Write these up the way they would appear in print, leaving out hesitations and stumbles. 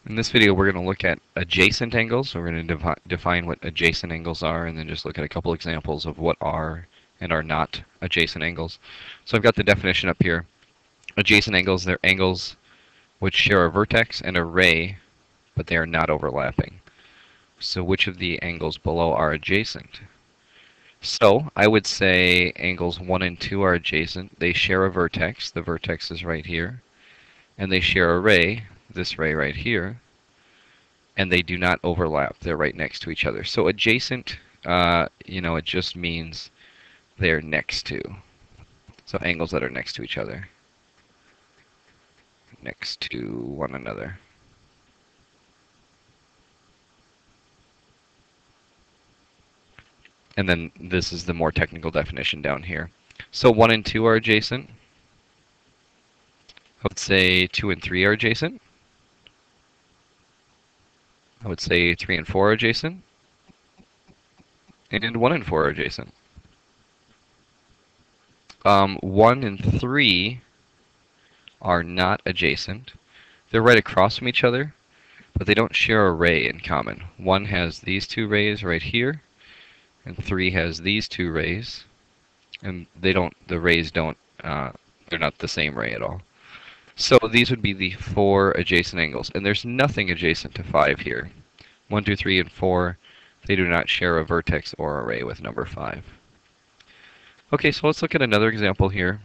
In this video, we're going to look at adjacent angles. So we're going to define what adjacent angles are, and then just look at a couple examples of what are and are not adjacent angles. So I've got the definition up here. Adjacent angles, they're angles which share a vertex and a ray, but they are not overlapping. So which of the angles below are adjacent? So I would say angles 1 and 2 are adjacent. They share a vertex. The vertex is right here. And they share a ray, this ray right here, and they do not overlap. They're right next to each other. So adjacent, it just means they're next to. So angles that are next to each other. Next to one another. And then this is the more technical definition down here. So 1 and 2 are adjacent. I would say 2 and 3 are adjacent. I would say 3 and 4 are adjacent. And 1 and 4 are adjacent. 1 and 3 are not adjacent. They're right across from each other, but they don't share a ray in common. 1 has these two rays right here, and 3 has these two rays, and the rays don't, they're not the same ray at all. So these would be the 4 adjacent angles, and there's nothing adjacent to 5 here. 1, 2, 3, and 4, they do not share a vertex or a ray with number 5. Okay, so let's look at another example here.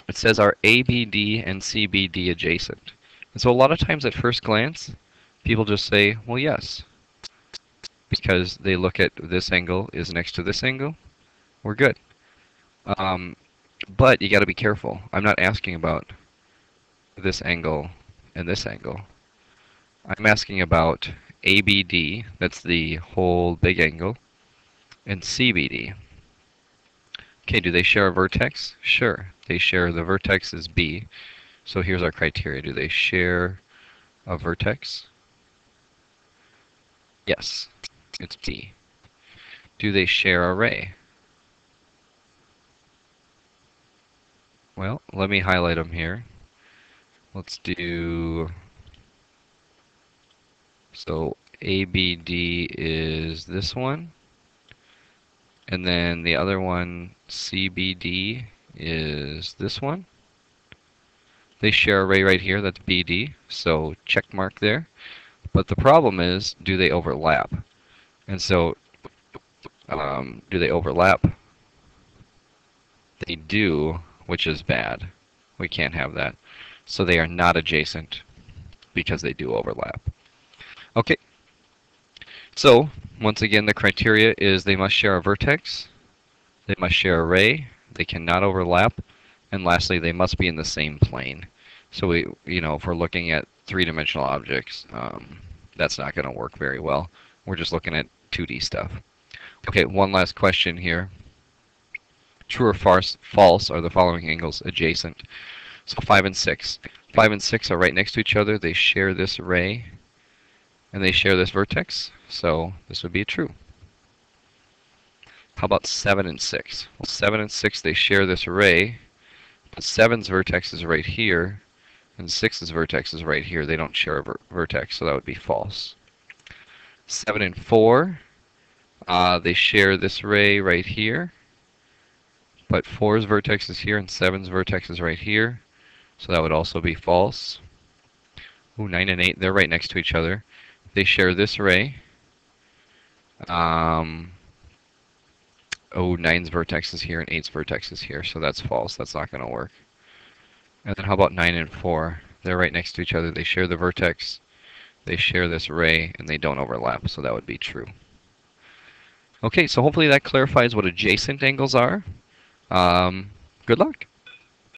It says, are ABD and CBD adjacent? And so a lot of times at first glance, people just say, well, yes. Because they look at this angle is next to this angle, we're good. But you got to be careful. I'm not asking about this angle and this angle. I'm asking about ABD, that's the whole big angle, and CBD. Okay, do they share a vertex? Sure, they share, the vertex is B. So here's our criteria. Do they share a vertex? Yes, it's B. Do they share a ray? Well, let me highlight them here. Let's do, so ABD is this one. And then the other one, CBD, is this one. They share a ray right here, that's BD, so check mark there. But the problem is, do they overlap? And so, do they overlap? They do, which is bad. We can't have that. So they are not adjacent because they do overlap. Okay. So, once again, the criteria is they must share a vertex, they must share a ray, they cannot overlap, and lastly, they must be in the same plane. So if we're looking at three-dimensional objects, that's not going to work very well. We're just looking at 2D stuff. Okay, one last question here. True or false are the following angles adjacent? So 5 and 6. 5 and 6 are right next to each other. They share this ray, and they share this vertex. So this would be true. How about 7 and 6? Well, 7 and 6, they share this ray, but 7's vertex is right here, and 6's vertex is right here. They don't share a vertex, so that would be false. 7 and 4, they share this ray right here, but 4's vertex is here, and 7's vertex is right here, so that would also be false. Ooh, 9 and 8, they're right next to each other. They share this ray. 9's vertex is here and 8's vertex is here, so that's false. That's not going to work. And then how about 9 and 4? They're right next to each other. They share the vertex, they share this ray, and they don't overlap, so that would be true. Okay, so hopefully that clarifies what adjacent angles are. Good luck.